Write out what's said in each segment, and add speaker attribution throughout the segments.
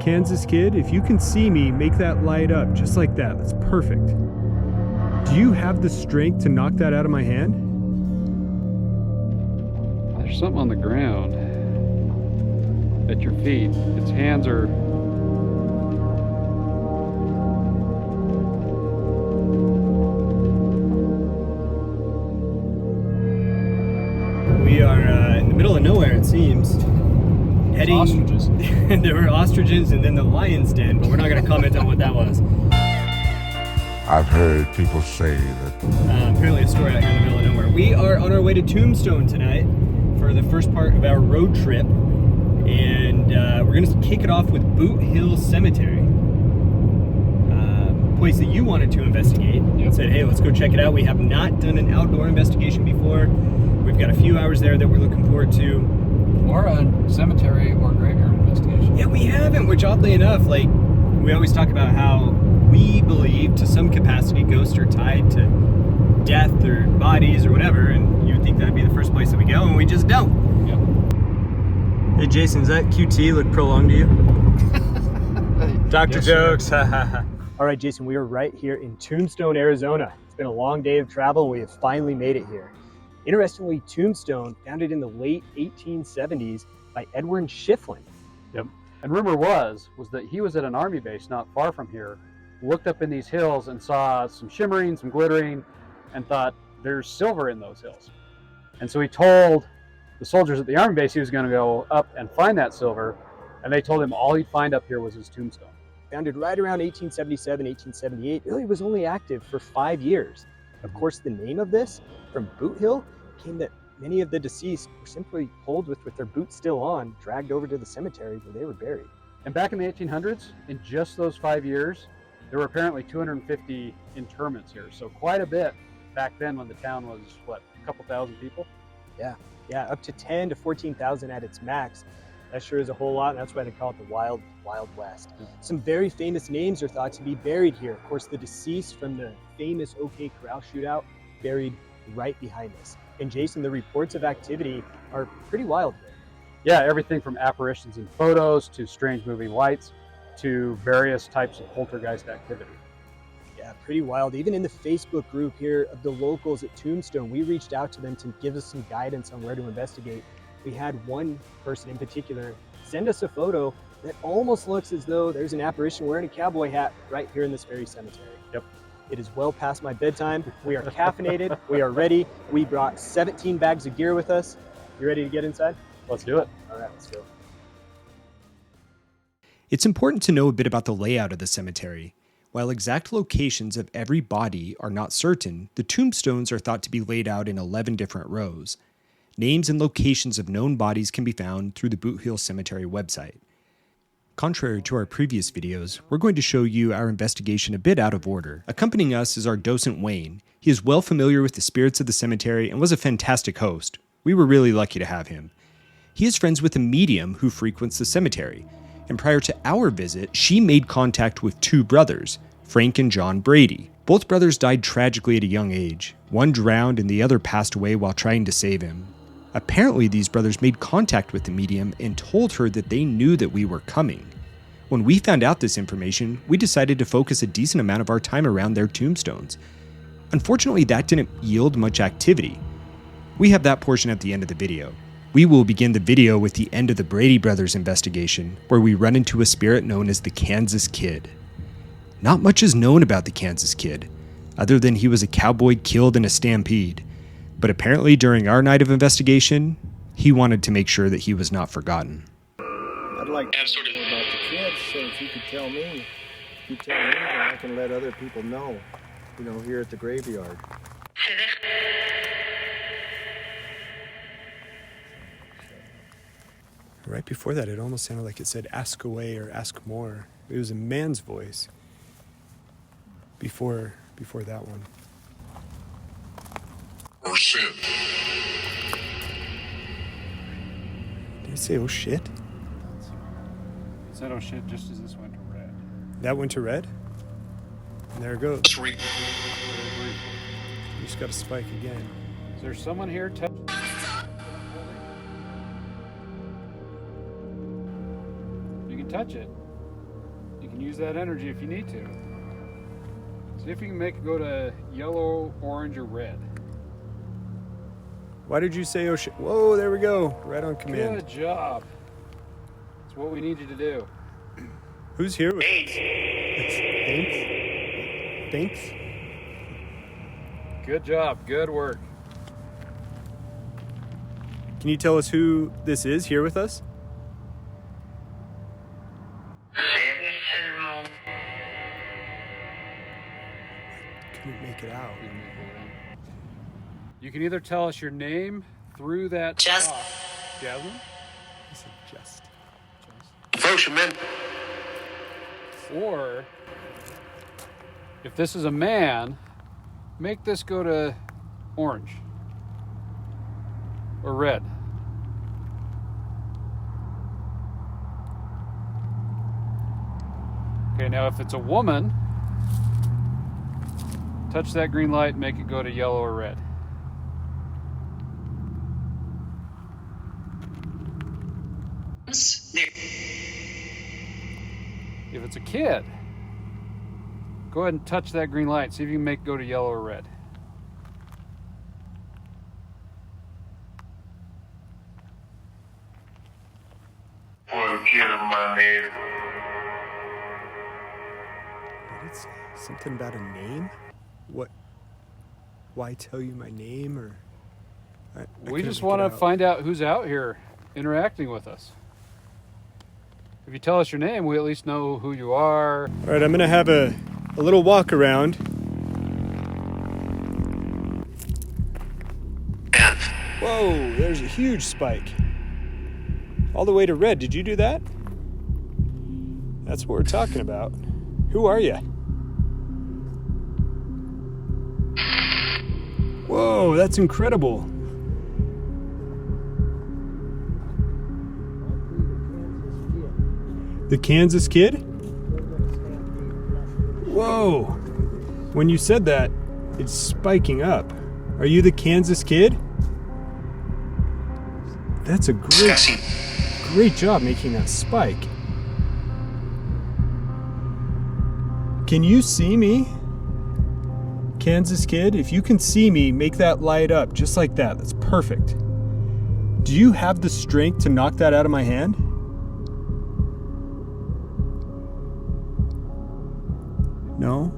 Speaker 1: Kansas Kid, if you can see me, make that light up just like that. That's perfect. Do you have the strength to knock that out of my hand?
Speaker 2: There's something on the ground at your feet. Its hands are...
Speaker 1: We are in the middle of nowhere, it seems. Heading...
Speaker 3: Ostriches.
Speaker 1: There were ostriches and then the lion's den, but we're not going to comment on what that was.
Speaker 4: I've heard people say that...
Speaker 1: apparently a story out here in the middle of nowhere. We are on our way to Tombstone tonight for the first part of our road trip. And we're going to kick it off with Boothill Cemetery. Place that you wanted to investigate.
Speaker 2: Yep.
Speaker 1: Said, hey, let's go check it out. We have not done an outdoor investigation before. We've got a few hours there that we're looking forward to.
Speaker 3: Or a cemetery or graveyard investigation.
Speaker 1: Yeah, we haven't, which oddly enough, like, we always talk about how we believe to some capacity ghosts are tied to death or bodies or whatever, and you would think that'd be the first place that we go, and we just don't.
Speaker 2: Yep.
Speaker 1: Hey Jason, does that QT look prolonged to you? Dr.
Speaker 3: Yes,
Speaker 1: Jokes. All right, Jason, we are right here in Tombstone, Arizona. It's been a long day of travel, and we have finally made it here. Interestingly, Tombstone, founded in the late 1870s by Edwin Schifflin.
Speaker 2: Yep. And rumor was that he was at an army base not far from here, looked up in these hills and saw some shimmering, some glittering, and thought, there's silver in those hills. And so he told the soldiers at the army base he was going to go up and find that silver, and they told him all he'd find up here was his tombstone.
Speaker 1: Founded right around 1877, 1878, really was only active for 5 years. Of course, the name of this, from Boothill, came that many of the deceased were simply pulled with their boots still on, dragged over to the cemetery where they were buried.
Speaker 2: And back in the 1800s, in just those 5 years, there were apparently 250 interments here. So quite a bit back then when the town was, what, a couple thousand people?
Speaker 1: Yeah, up to 10 to 14,000 at its max. That sure is a whole lot, and that's why they call it the Wild, Wild West. Some very famous names are thought to be buried here. Of course, the deceased from the famous OK Corral shootout buried right behind us. And Jason, the reports of activity are pretty wild here.
Speaker 2: Yeah, everything from apparitions in photos to strange moving lights to various types of poltergeist activity.
Speaker 1: Yeah, pretty wild. Even in the Facebook group here of the locals at Tombstone, we reached out to them to give us some guidance on where to investigate. We had one person in particular send us a photo that almost looks as though there's an apparition wearing a cowboy hat right here in this very cemetery.
Speaker 2: Yep.
Speaker 1: It is well past my bedtime. We are caffeinated. We are ready. We brought 17 bags of gear with us. You ready to get inside?
Speaker 2: Let's do it.
Speaker 1: All right, let's go.
Speaker 5: It's important to know a bit about the layout of the cemetery. While exact locations of every body are not certain, the tombstones are thought to be laid out in 11 different rows. Names and locations of known bodies can be found through the Boothill Cemetery website. Contrary to our previous videos, we're going to show you our investigation a bit out of order. Accompanying us is our docent Wayne. He is well familiar with the spirits of the cemetery and was a fantastic host. We were really lucky to have him. He is friends with a medium who frequents the cemetery, and prior to our visit, she made contact with two brothers, Frank and John Brady. Both brothers died tragically at a young age. One drowned and the other passed away while trying to save him. Apparently, these brothers made contact with the medium and told her that they knew that we were coming. When we found out this information, we decided to focus a decent amount of our time around their tombstones. Unfortunately, that didn't yield much activity. We have that portion at the end of the video. We will begin the video with the end of the Brady brothers investigation, where we run into a spirit known as the Kansas Kid. Not much is known about the Kansas Kid, other than he was a cowboy killed in a stampede. But apparently during our night of investigation, he wanted to make sure that he was not forgotten.
Speaker 6: I'd like to know about the kids, so if you could tell me, then I can let other people know, here at the graveyard.
Speaker 1: Right before that, it almost sounded like it said ask away or ask more. It was a man's voice before that one.
Speaker 4: Oh shit.
Speaker 1: Did it say oh shit?
Speaker 2: It said, oh shit, just as this went to red.
Speaker 1: That went to red? And there it goes.
Speaker 4: Sweet.
Speaker 1: You just got to spike again.
Speaker 2: Is there someone here? You can touch it. can use that energy if you need to. See if you can make it go to yellow, orange, or red.
Speaker 1: Why did you say ocean? Whoa, there we go. Right on command.
Speaker 2: Good job. That's what we need you to do.
Speaker 1: Who's here with us? Thanks.
Speaker 2: Good job. Good work.
Speaker 1: Can you tell us who this is here with us? Couldn't make it out.
Speaker 2: You can either tell us your name through that
Speaker 7: Just.
Speaker 2: talk. Jasmine?
Speaker 1: I said just.
Speaker 7: Devotion,
Speaker 2: Or, if this is a man, make this go to orange or red. Okay, now if it's a woman, touch that green light and make it go to yellow or red. If it's a kid, go ahead and touch that green light. See if you can make it go to yellow or red.
Speaker 4: For a kid of my name.
Speaker 1: What did it say? Something about a name? What? Why tell you my name? Or I
Speaker 2: We
Speaker 1: couldn't
Speaker 2: just
Speaker 1: make
Speaker 2: want
Speaker 1: it
Speaker 2: to
Speaker 1: out.
Speaker 2: find out who's out here interacting with us. If you tell us your name, we at least know who you are.
Speaker 1: All right, I'm gonna have a little walk around. Whoa, there's a huge spike. All the way to red. Did you do that? That's what we're talking about. Who are you? Whoa, that's incredible. The Kansas Kid? Whoa. When you said that, it's spiking up. Are you the Kansas Kid? That's a great job making that spike. Can you see me? Kansas Kid, if you can see me, make that light up just like that. That's perfect. Do you have the strength to knock that out of my hand? No?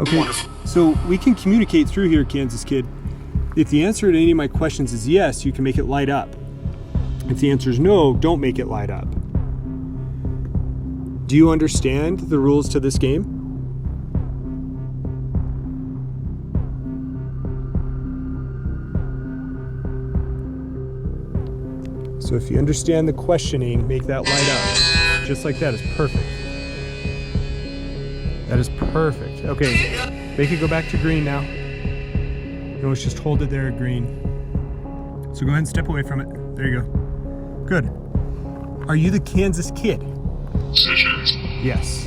Speaker 1: Okay, so we can communicate through here, Kansas Kid. If the answer to any of my questions is yes, you can make it light up. If the answer is no, don't make it light up. Do you understand the rules to this game? So if you understand the questioning, make that light up. Just like that is perfect. That is perfect. Okay, make it go back to green now. No, let's just hold it there at green. So go ahead and step away from it. There you go. Good. Are you the Kansas Kid? Yes.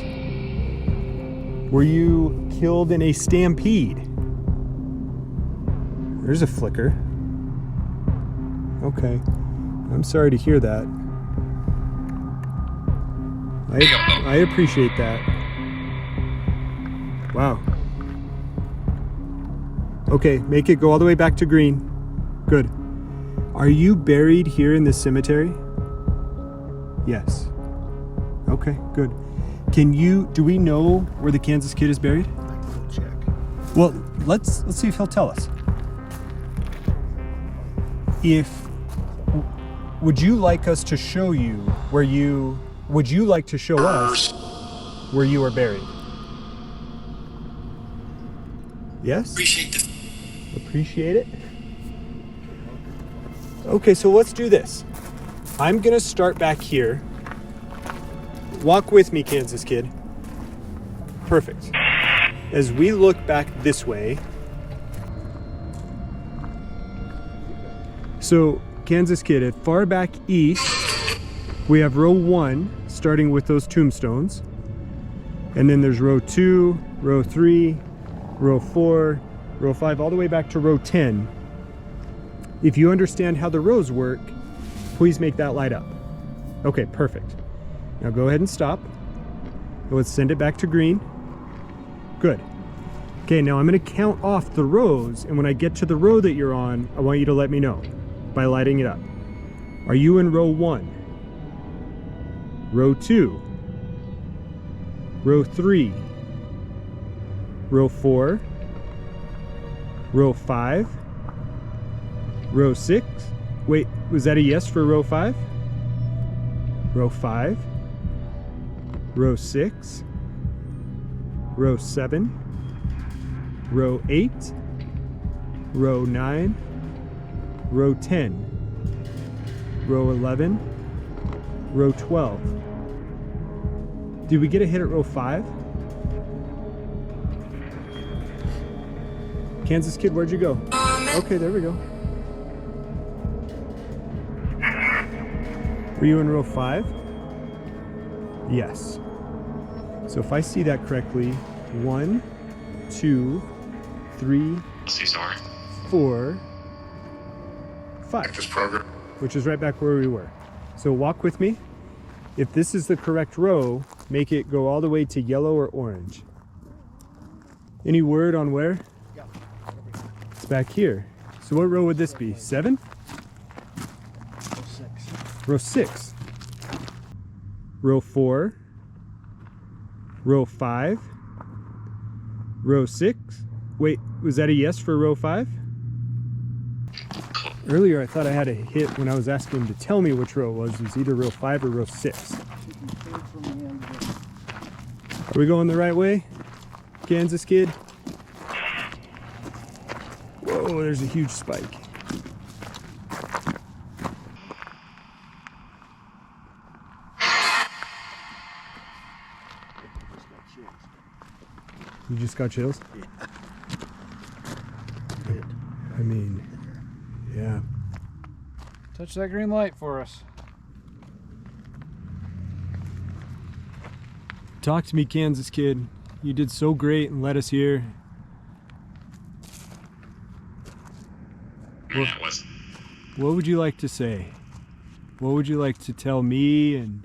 Speaker 1: Were you killed in a stampede? There's a flicker. Okay. I'm sorry to hear that. I appreciate that. Wow. Okay, make it go all the way back to green. Good. Are you buried here in this cemetery? Yes. Okay, good. Do we know where the Kansas Kid is buried?
Speaker 6: I can go check.
Speaker 1: Well, let's see if he'll tell us. Would you like us to show you would you like to show us where you are buried? Yes? Appreciate it. Okay, so let's do this. I'm gonna start back here. Walk with me, Kansas Kid. Perfect. As we look back this way. So, Kansas Kid, at far back east, we have row 1, starting with those tombstones. And then there's row 2, row 3, row 4, row 5, all the way back to row 10. If you understand how the rows work, please make that light up. Okay, perfect. Now go ahead and stop. Let's send it back to green. Good. Okay, now I'm going to count off the rows, and when I get to the row that you're on, I want you to let me know by lighting it up. Are you in row 1? Row 2? Row 3? Row 4? Row 5? Row 6? Wait, was that a yes for row 5? Row 5? Row 6? Row 7? Row 8? Row 9? Row 10? Row 11? Row 12? Did we get a hit at row 5? Kansas Kid, where'd you go? Okay, there we go. Were you in row 5? Yes. So if I see that correctly, 1, 2, 3, 4, 5.
Speaker 4: This program.
Speaker 1: Which is right back where we were. So walk with me. If this is the correct row, make it go all the way to yellow or orange. Any word on where? It's back here. So what row would this be? 7? Row 6. Row 4. Row 5. Row 6. Wait, was that a yes for row 5? Earlier I thought I had a hit when I was asking him to tell me which row it was. It was either row 5 or row 6. Are we going the right way, Kansas Kid? Whoa, there's a huge spike. You just got chills?
Speaker 6: Yeah.
Speaker 1: I mean, yeah.
Speaker 3: Touch that green light for us.
Speaker 1: Talk to me, Kansas Kid. You did so great and let us here. What would you like to say? What would you like to tell me and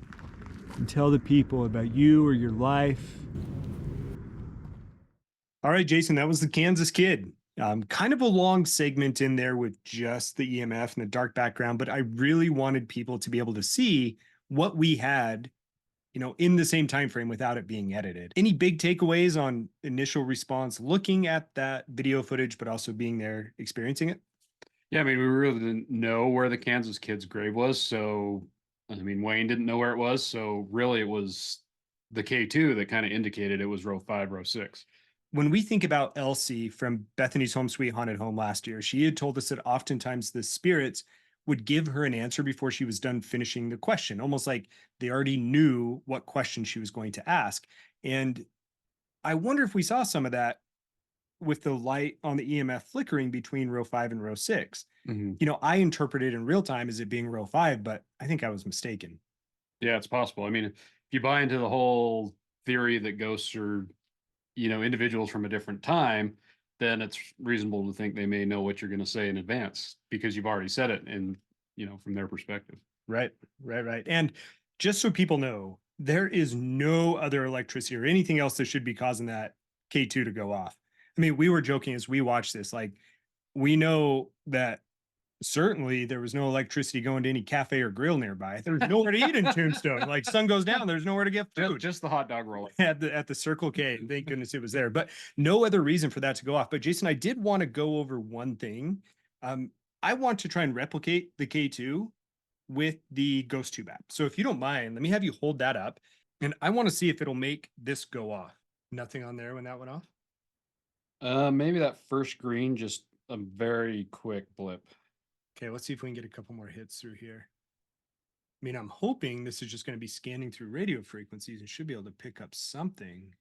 Speaker 1: tell the people about you or your life? All right, Jason, that was the Kansas Kid. Kind of a long segment in there with just the EMF and the dark background, but I really wanted people to be able to see what we had, you know, in the same time frame without it being edited. Any big takeaways on initial response looking at that video footage, but also being there, experiencing it?
Speaker 2: Yeah, I mean, we really didn't know where the Kansas Kid's grave was, so I mean, Wayne didn't know where it was, so really it was the K2 that kind of indicated it was row 5, row 6.
Speaker 1: When we think about Elsie from Bethany's Home Sweet Haunted Home last year, she had told us that oftentimes the spirits would give her an answer before she was done finishing the question, almost like they already knew what question she was going to ask. And I wonder if we saw some of that with the light on the EMF flickering between row 5 and row 6. You know, I interpreted in real time as it being row 5, but I think I was mistaken.
Speaker 2: Yeah, it's possible. I mean, if you buy into the whole theory that ghosts are, you know, individuals from a different time, then it's reasonable to think they may know what you're going to say in advance because you've already said it and, you know, from their perspective.
Speaker 1: Right. And just so people know, there is no other electricity or anything else that should be causing that K2 to go off. I mean, we were joking as we watched this, like, we know that certainly there was no electricity going to any cafe or grill nearby. There's nowhere to eat in Tombstone. Like, sun goes down, there's nowhere to get food.
Speaker 2: Just the hot dog roll
Speaker 1: at the Circle K. Thank goodness it was there, but no other reason for that to go off. But Jason, I did want to go over one thing. I want to try and replicate the K2 with the Ghost Tube app. So if you don't mind, let me have you hold that up, and I want to see if it'll make this go off. Nothing on there when that went off?
Speaker 2: Maybe that first green, just a very quick blip.
Speaker 1: Okay, let's see if we can get a couple more hits through here. I mean, I'm hoping this is just going to be scanning through radio frequencies and should be able to pick up something.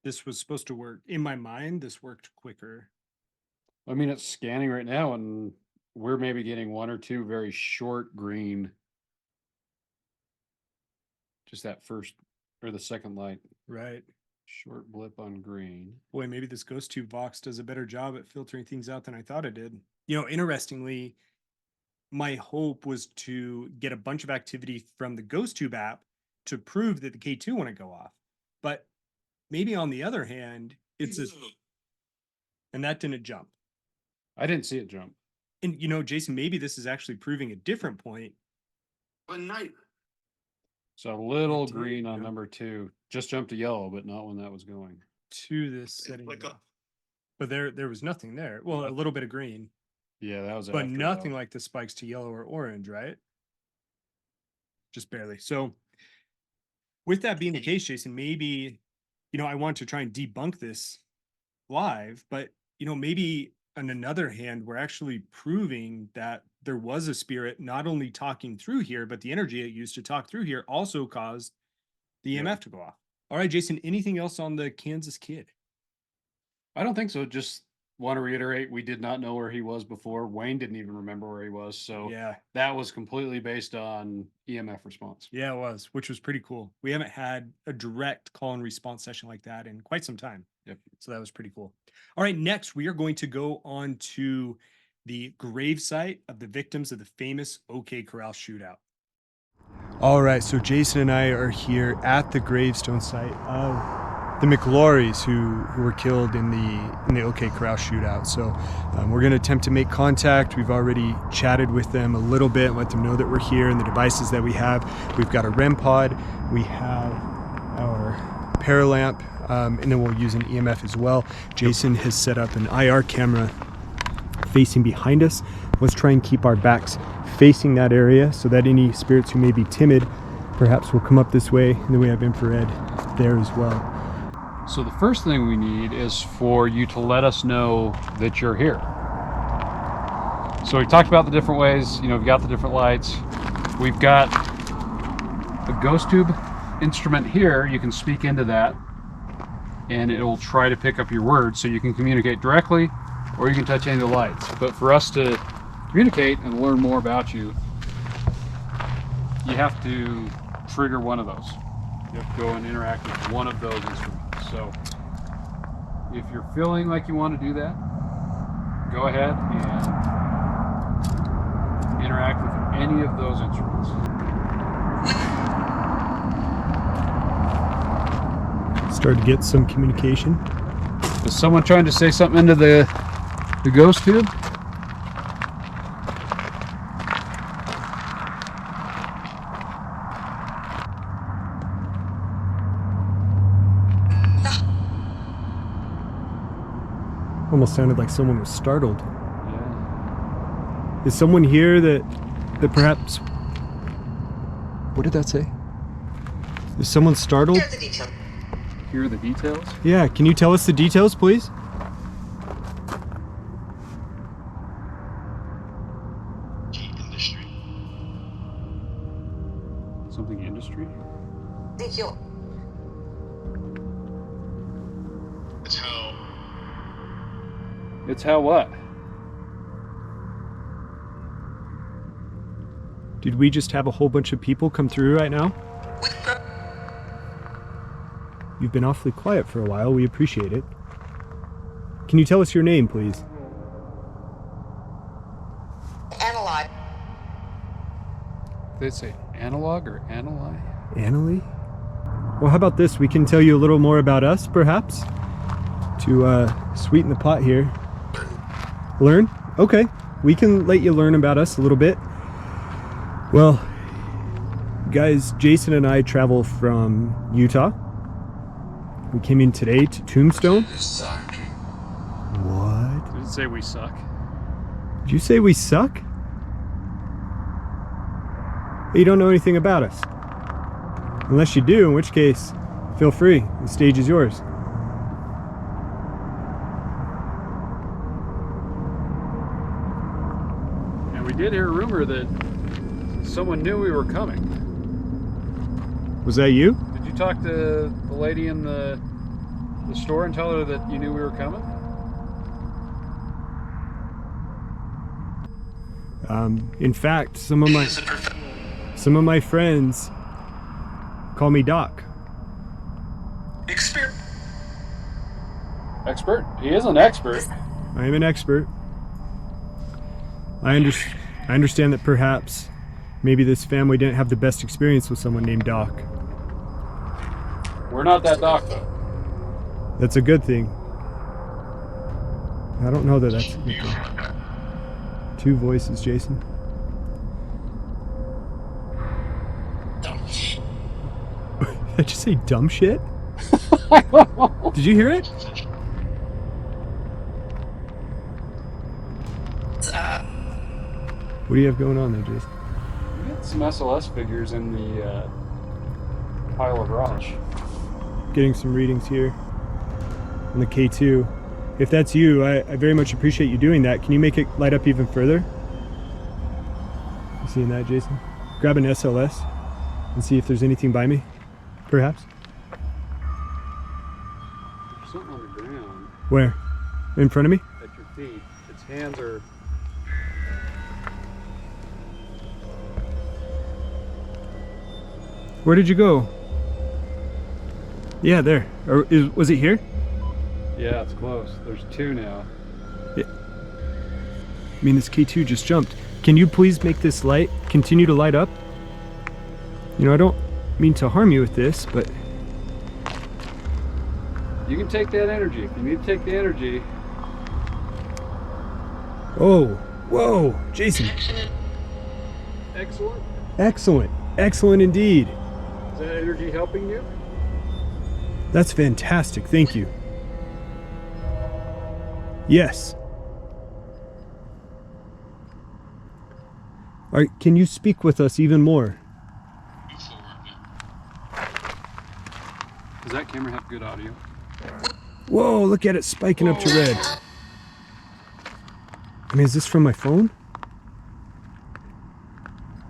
Speaker 1: This was supposed to work. In my mind, this worked quicker.
Speaker 2: I mean, it's scanning right now, and we're maybe getting one or two very short green. Just that first or the second light.
Speaker 1: Right.
Speaker 2: Short blip on green.
Speaker 1: Boy, maybe this Ghost Tube box does a better job at filtering things out than I thought it did. You know, interestingly,
Speaker 5: my hope was to get a bunch of activity from the Ghost Tube app to prove that the K2 wouldn't go off. But maybe on the other hand, and that didn't jump.
Speaker 2: I didn't see it jump.
Speaker 5: And, you know, Jason, maybe this is actually proving a different point.
Speaker 7: One night.
Speaker 2: So a little
Speaker 5: It did,
Speaker 2: green on
Speaker 5: yeah.
Speaker 2: number 2. Just jumped to yellow, but not when that was going.
Speaker 5: To this setting.
Speaker 7: Like a,
Speaker 5: But there was nothing there. Well, a little bit of green,
Speaker 2: Yeah, that was
Speaker 5: but
Speaker 2: after,
Speaker 5: nothing
Speaker 2: though.
Speaker 5: like the spikes to yellow or orange, right? Just barely. So with that being the case, Jason, maybe, you know, I want to try and debunk this live, but, you know, maybe on another hand, we're actually proving that there was a spirit not only talking through here, but the energy it used to talk through here also caused the
Speaker 2: Yeah.
Speaker 5: EMF to go off. All right, Jason, anything else on the Kansas Kid?
Speaker 2: I don't think so. Just want to reiterate, we did not know where he was before. Wayne didn't even remember where he was. So
Speaker 5: Yeah.
Speaker 2: that was completely based on EMF response.
Speaker 5: Yeah, it was, which was pretty cool. We haven't had a direct call and response session like that in quite some time.
Speaker 2: Yep.
Speaker 5: So that was pretty cool. All right, next we are going to go on to the gravesite of the victims of the famous OK Corral shootout. All right, so Jason and I are here at the gravestone site of the McLaurys who were killed in the OK Corral shootout. So we're going to attempt to make contact. We've already chatted with them a little bit, let them know that we're here and the devices that we have. We've got a REM pod, we have our paralamp, and then we'll use an EMF as well. Jason has set up an IR camera facing behind us. Let's try and keep our backs facing that area so that any spirits who may be timid perhaps will come up this way, and then we have infrared there as well.
Speaker 2: So the first thing we need is for you to let us know that you're here. So we talked about the different ways, you know, we've got the different lights. We've got a ghost tube instrument here. You can speak into that and it will try to pick up your words so you can communicate directly, or you can touch any of the lights. But for us to communicate and learn more about you, you have to trigger one of those. You have to go and interact with one of those instruments. So if you're feeling like you want to do that, go ahead and interact with any of those instruments.
Speaker 5: Start to get some communication.
Speaker 2: Is someone trying to say something into the ghost tube?
Speaker 5: Almost sounded like someone was startled.
Speaker 2: Yeah.
Speaker 5: Is someone here that perhaps... What did that say? Is someone startled?
Speaker 2: Hear the details?
Speaker 5: Yeah, can you tell us the details, please?
Speaker 7: industry.
Speaker 2: Something industry?
Speaker 7: It's how
Speaker 2: It's how what?
Speaker 5: Did we just have a whole bunch of people come through right now? You've been awfully quiet for a while. We appreciate it. Can you tell us your name, please?
Speaker 8: Analog.
Speaker 2: Did they say analog or analyze?
Speaker 5: Annalie? Well, how about this? We can tell you a little more about us, perhaps, to sweeten the pot here. Learn? Okay. We can let you learn about us a little bit. Well, guys, Jason and I travel from Utah. We came in today to Tombstone. What?
Speaker 2: Did it say we suck?
Speaker 5: Did you say we suck? You don't know anything about us. Unless you do, in which case, feel free. The stage is yours.
Speaker 2: And we did hear a rumor that someone knew we were coming.
Speaker 5: Was that you?
Speaker 2: Did you talk to the lady in the store and tell her that you knew we were coming?
Speaker 5: In fact, some of my friends call me Doc.
Speaker 7: experience.
Speaker 2: Expert? He is an expert.
Speaker 5: I am an expert. I
Speaker 1: I understand that perhaps maybe this family didn't have the best experience with someone named Doc.
Speaker 2: We're not that doc, though.
Speaker 1: That's a good thing. I don't know that that's a good thing. Two voices, Jason. Did I just say dumb shit? Did you hear it? What do you have going on there, Jason?
Speaker 2: We got some SLS figures in the pile of rocks.
Speaker 1: Getting some readings here on the K2. If that's you, I very much appreciate you doing that. Can you make it light up even further? You seeing that, Jason? Grab an SLS and see if there's anything by me, perhaps.
Speaker 2: There's something on the ground.
Speaker 1: Where? In front of me?
Speaker 2: At your feet. Its hands are...
Speaker 1: Where did you go? Yeah, there. Was it here?
Speaker 2: Yeah, it's close. There's two now.
Speaker 1: I mean, this K2 just jumped. Can you please make this light continue to light up? You know, I don't mean to harm you with this, but...
Speaker 2: You can take that energy. If you need to take the energy...
Speaker 1: Oh, whoa, Jason.
Speaker 2: Excellent.
Speaker 1: Excellent. Excellent indeed.
Speaker 2: Is that energy helping you?
Speaker 1: That's fantastic. Thank you. Yes. All right, can you speak with us even more?
Speaker 2: Does that camera have good audio?
Speaker 1: Whoa, look at it spiking up to red. I mean, is this from my phone?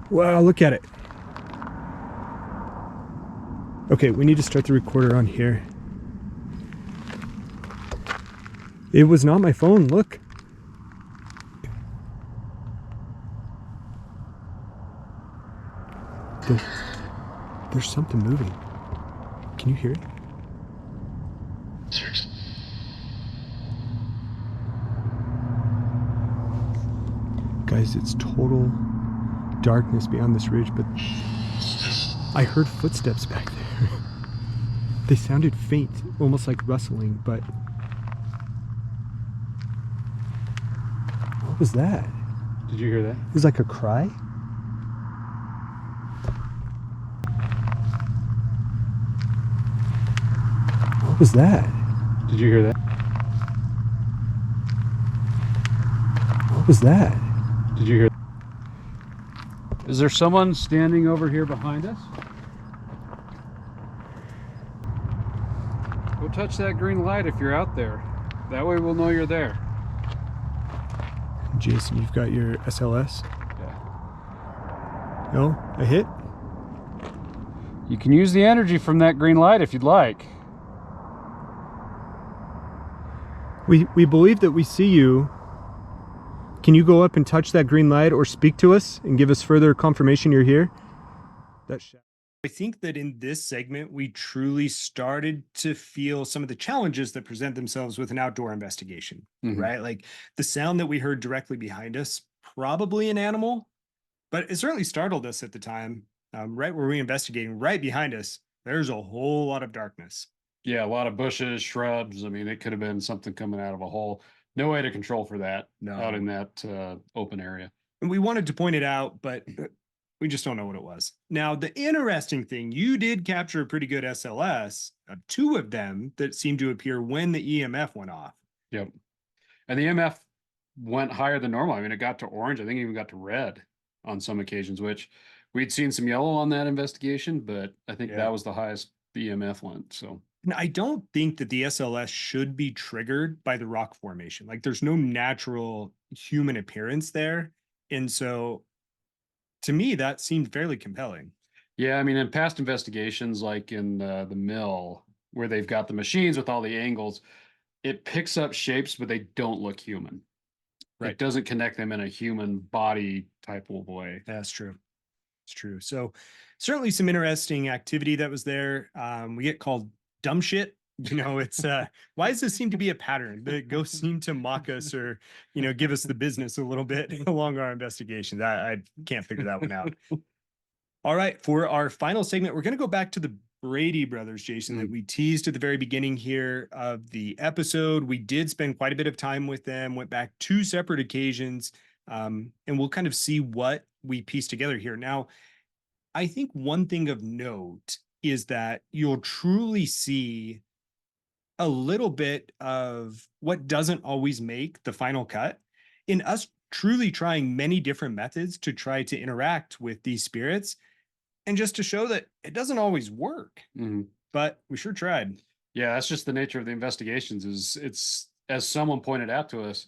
Speaker 1: Wow, look at it. Okay, we need to start the recorder on here. It was not my phone, look. There's something moving. Can you hear it?
Speaker 7: Seriously.
Speaker 1: Guys, it's total darkness beyond this ridge, but I heard footsteps back there. They sounded faint, almost like rustling, but... What was that?
Speaker 2: Did you hear that?
Speaker 1: It was like a cry? What was that?
Speaker 2: Did you hear that?
Speaker 1: What was that?
Speaker 2: Did you hear that? Is there someone standing over here behind us? Go touch that green light if you're out there. That way we'll know you're there.
Speaker 1: Jason, you've got your SLS?
Speaker 2: Yeah.
Speaker 1: No? A hit?
Speaker 2: You can use the energy from that green light if you'd like.
Speaker 1: We believe that we see you. Can you go up and touch that green light or speak to us and give us further confirmation you're here? I think that in this segment, we truly started to feel some of the challenges that present themselves with an outdoor investigation, right? Like the sound that we heard directly behind us, probably an animal, but it certainly startled us at the time. Right where we're investigating, right behind us, there's a whole lot of darkness.
Speaker 2: Yeah, a lot of bushes, shrubs. I mean, it could have been something coming out of a hole. No way to control for that out in that open area.
Speaker 1: And we wanted to point it out, but we just don't know what it was. Now, the interesting thing, you did capture a pretty good SLS, two of them that seemed to appear when the EMF went off.
Speaker 2: Yep. And the EMF went higher than normal. I mean, it got to orange. I think it even got to red on some occasions, which we'd seen some yellow on that investigation, but I think that was the highest the EMF went. So.
Speaker 1: And I don't think that the SLS should be triggered by the rock formation. Like there's no natural human appearance there. And so to me, that seemed fairly compelling.
Speaker 2: Yeah, I mean, in past investigations, like in the mill, where they've got the machines with all the angles, it picks up shapes, but they don't look human. Right. It doesn't connect them in a human body type of way.
Speaker 1: That's true. It's true. So certainly some interesting activity that was there. We get called dumb shit
Speaker 5: You know, it's why does this seem to be a pattern? The ghosts seem to mock us or, you know, give us the business a little bit along our investigations. I can't figure that one out. All right, for our final segment, we're going to go back to the Brady brothers, Jason, that we teased at the very beginning here of the episode. We did spend quite a bit of time with them, went back 2 separate occasions, and we'll kind of see what we piece together here. Now, I think one thing of note is that you'll truly see a little bit of what doesn't always make the final cut in us truly trying many different methods to try to interact with these spirits, and just to show that it doesn't always work, but we sure tried.
Speaker 2: Yeah, that's just the nature of the investigations. Is it's, as someone pointed out to us,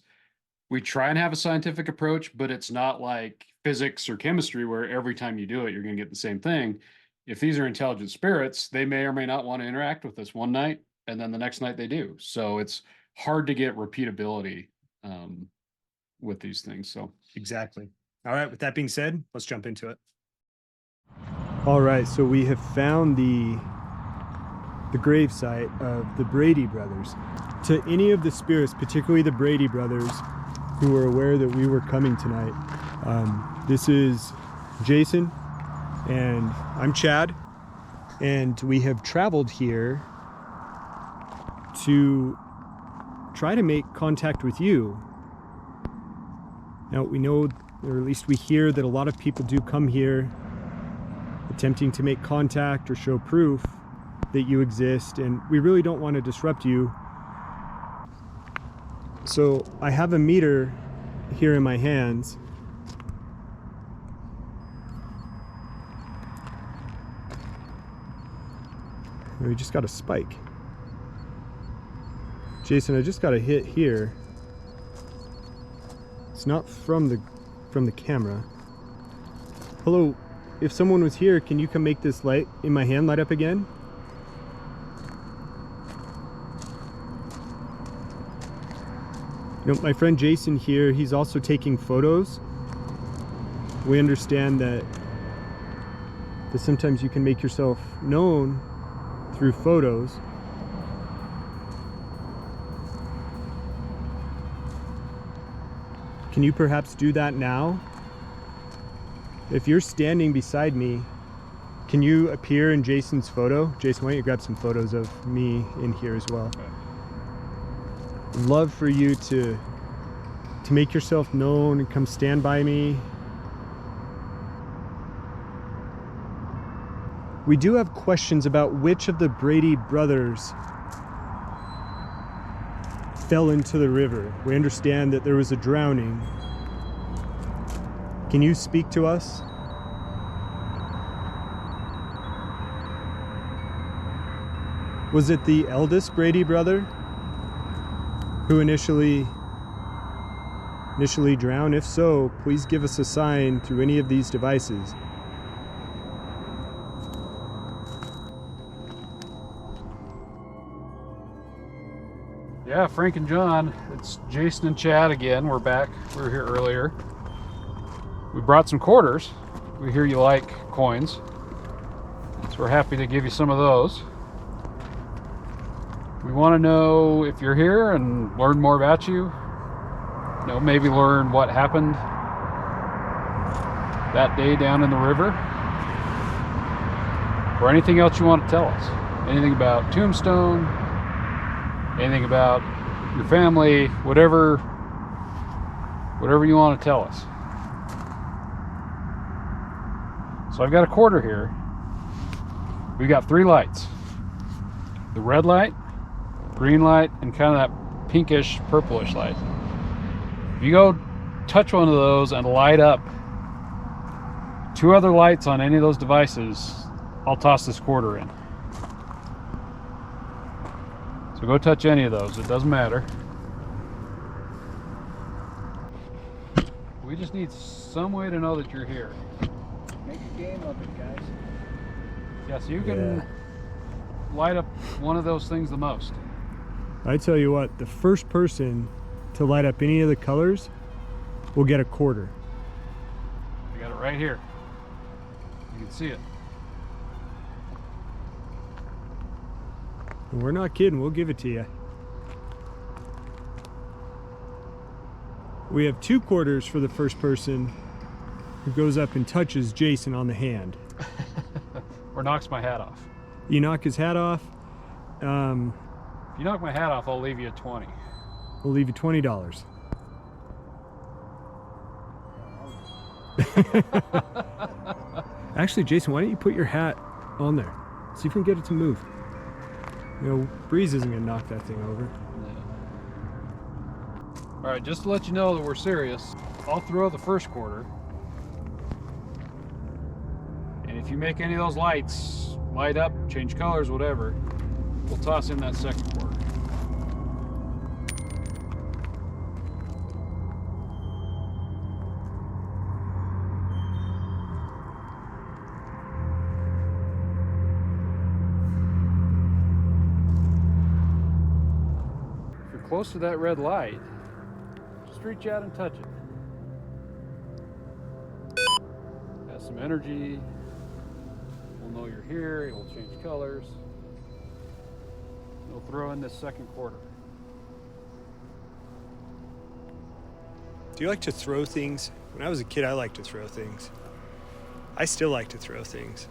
Speaker 2: we try and have a scientific approach, but it's not like physics or chemistry where every time you do it, you're going to get the same thing. If these are intelligent spirits, they may or may not want to interact with us one night, and then the next night they do. So it's hard to get repeatability with these things. So
Speaker 5: Exactly. All right, with that being said, let's jump into it.
Speaker 1: All right, so we have found the gravesite of the Brady brothers. To any of the spirits, particularly the Brady brothers, who were aware that we were coming tonight, this is Jason, and I'm Chad, and we have traveled here to try to make contact with you. Now, we know, or at least we hear, that a lot of people do come here attempting to make contact or show proof that you exist, and we really don't want to disrupt you. So I have a meter here in my hands. And we just got a spike. Jason, I just got a hit here. It's not from the camera. Hello, if someone was here, can you come make this light in my hand light up again? You know, my friend Jason here, he's also taking photos. We understand that sometimes you can make yourself known through photos. Can you perhaps do that now? If you're standing beside me, can you appear in Jason's photo? Jason, why don't you grab some photos of me in here as well? Okay. Love for you to make yourself known and come stand by me. We do have questions about which of the Brady brothers fell into the river. We understand that there was a drowning. Can you speak to us? Was it the eldest Brady brother who initially drowned? If so, please give us a sign through any of these devices.
Speaker 2: yeah, Frank and John, it's Jason and Chad again. We're back. We were here earlier. We brought some quarters. We hear you like coins, so we're happy to give you some of those. We want to know if you're here and learn more about you. You know, maybe learn what happened that day down in the river, or anything else you want to tell us. Anything about Tombstone, anything about your family, whatever you want to tell us. So I've got a quarter here. We've got 3 lights. The red light, green light, and kind of that pinkish, purplish light. If you go touch one of those and light up 2 other lights on any of those devices, I'll toss this quarter in. So go touch any of those, it doesn't matter. We just need some way to know that you're here.
Speaker 3: Make a game of it, guys.
Speaker 2: Yeah, so you can light up one of those things the most.
Speaker 1: I tell you what, the first person to light up any of the colors will get a quarter.
Speaker 2: I got it right here. You can see it.
Speaker 1: We're not kidding. We'll give it to you. We have 2 quarters for the first person who goes up and touches Jason on the hand.
Speaker 2: Or knocks my hat off.
Speaker 1: You knock his hat off.
Speaker 2: If you knock my hat off, I'll leave you a 20.
Speaker 1: We'll leave you $20. Actually, Jason, why don't you put your hat on there? See if we can get it to move. You know, Breeze isn't gonna knock that thing over.
Speaker 2: All right, just to let you know that we're serious, I'll throw the first quarter. And if you make any of those lights light up, change colors, whatever, we'll toss in that second quarter. If you're close to that red light, just reach out and touch it. Has some energy. We'll know you're here. It will change colors. We'll throw in this second quarter.
Speaker 1: Do you like to throw things? When I was a kid, I liked to throw things. I still like to throw things.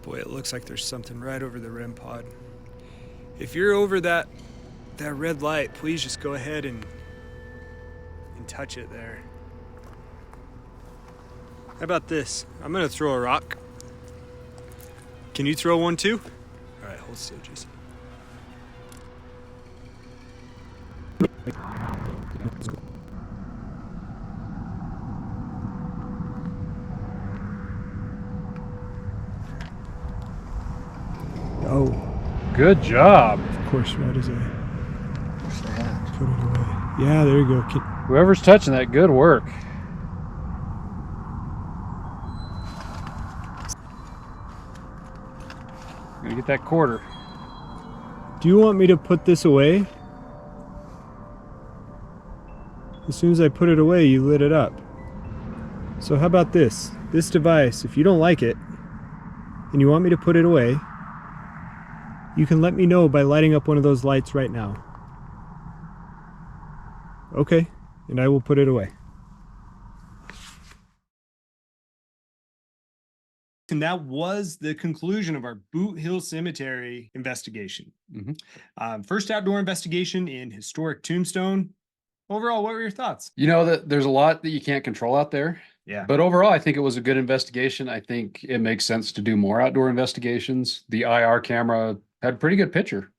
Speaker 1: Boy, it looks like there's something right over the REM pod. If you're over that red light, please just go ahead and touch it there. How about this? I'm gonna throw a rock. Can you throw one too? All right, hold still, Jason. Oh,
Speaker 2: Good job.
Speaker 1: of course, right as I put it away. Yeah, there you go.
Speaker 2: Whoever's touching that, good work. Gonna get that quarter.
Speaker 1: Do you want me to put this away? As soon as I put it away, you lit it up. So how about this? This device, if you don't like it, and you want me to put it away, you can let me know by lighting up one of those lights right now. Okay, and I will put it away. And that was the conclusion of our Boothill Cemetery investigation. First outdoor investigation in historic Tombstone. Overall, what were your thoughts?
Speaker 2: You know that there's a lot that you can't control out there.
Speaker 1: Yeah.
Speaker 2: But overall, I think it was a good investigation. I think it makes sense to do more outdoor investigations. The IR camera had a pretty good picture.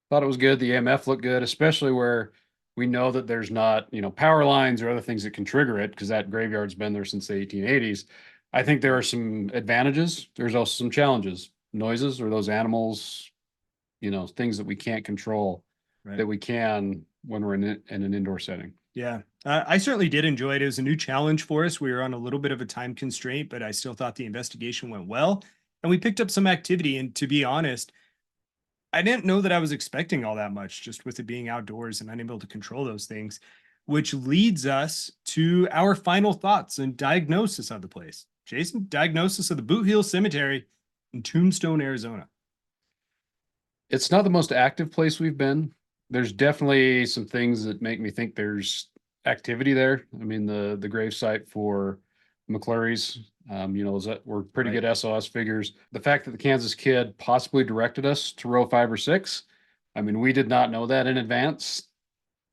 Speaker 2: Thought it was good. The EMF looked good, especially where we know that there's not, power lines or other things that can trigger it, because that graveyard's been there since the 1880s. I think there are some advantages. There's also some challenges. Noises, or those animals, things that we can't control,
Speaker 1: Right.
Speaker 2: that we can when we're in an indoor setting.
Speaker 1: Yeah, I certainly did enjoy it. It was a new challenge for us. We were on a little bit of a time constraint, but I still thought the investigation went well. And we picked up some activity. And to be honest, I didn't know that I was expecting all that much, just with it being outdoors and unable to control those things, which leads us to our final thoughts and diagnosis of the place. Jason, diagnosis of the Boothill Cemetery in Tombstone, Arizona.
Speaker 2: It's not the most active place we've been. There's definitely some things that make me think there's activity there. I mean, the gravesite for McLaury's, were pretty
Speaker 1: Right.
Speaker 2: good SOS figures. The fact that the Kansas kid possibly directed us to row 5 or 6, I mean, we did not know that in advance.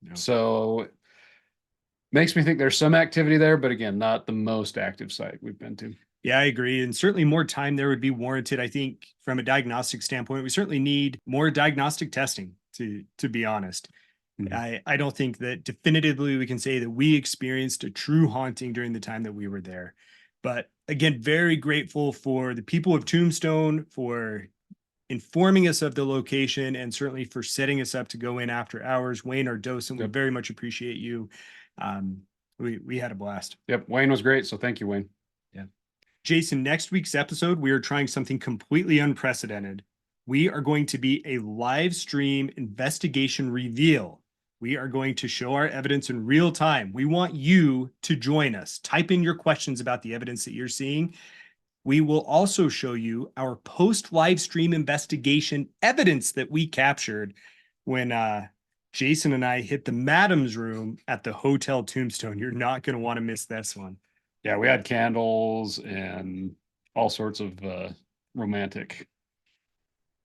Speaker 1: No.
Speaker 2: So makes me think there's some activity there, but again, not the most active site we've been to.
Speaker 1: Yeah, I agree. And certainly more time there would be warranted. I think from a diagnostic standpoint, we certainly need more diagnostic testing, to be honest.
Speaker 2: Mhm.
Speaker 1: I don't think that definitively we can say that we experienced a true haunting during the time that we were there. But again, very grateful for the people of Tombstone for informing us of the location, and certainly for setting us up to go in after hours. Wayne, our docent, we
Speaker 2: Yep.
Speaker 1: very much appreciate you. We had a blast.
Speaker 2: Yep, Wayne was great, so thank you, Wayne.
Speaker 1: Jason, next week's episode, we are trying something completely unprecedented. We are going to be a live stream investigation reveal. We are going to show our evidence in real time. We want you to join us. Type in your questions about the evidence that you're seeing.
Speaker 5: We will also show you our post-live stream investigation evidence that we captured when Jason and I hit the madam's room at the Hotel Tombstone. You're not going to want to miss this one.
Speaker 2: Yeah, we had candles and all sorts of romantic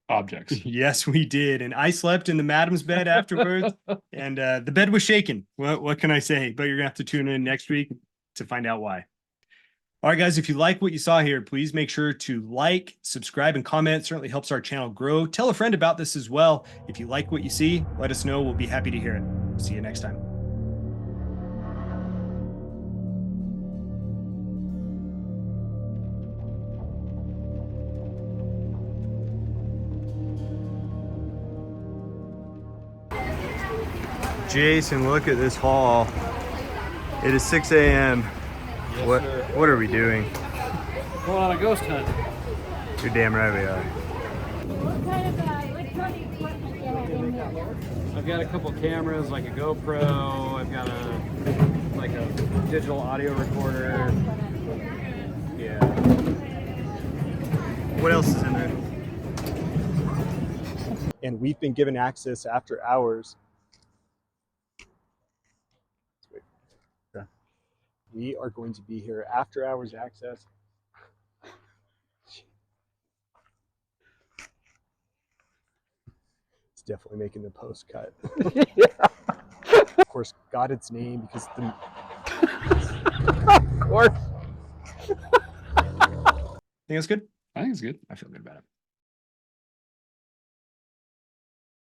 Speaker 2: objects.
Speaker 5: Yes, we did. And I slept in the madam's bed afterwards, and the bed was shaking. What can I say? But you're going to have to tune in next week to find out why. All right, guys, if you like what you saw here, please make sure to like, subscribe, and comment. It certainly helps our channel grow. Tell a friend about this as well. If you like what you see, let us know. We'll be happy to hear it. See you next time.
Speaker 1: Jason, look at this hall. It is 6 a.m. What are we doing?
Speaker 2: Going on a ghost hunt.
Speaker 1: You're damn right we are.
Speaker 8: What kind of electronic equipment do you have in here?
Speaker 2: I've got a couple cameras, like a GoPro. I've got a digital audio recorder. Yeah.
Speaker 1: What else is in there? And we've been given access after hours. We are going to be here after hours access. It's definitely making the post cut.
Speaker 2: Yeah.
Speaker 1: Of course, got its name because the.
Speaker 2: Of course.
Speaker 5: Think that's good?
Speaker 2: I think it's good.
Speaker 5: I feel good about it.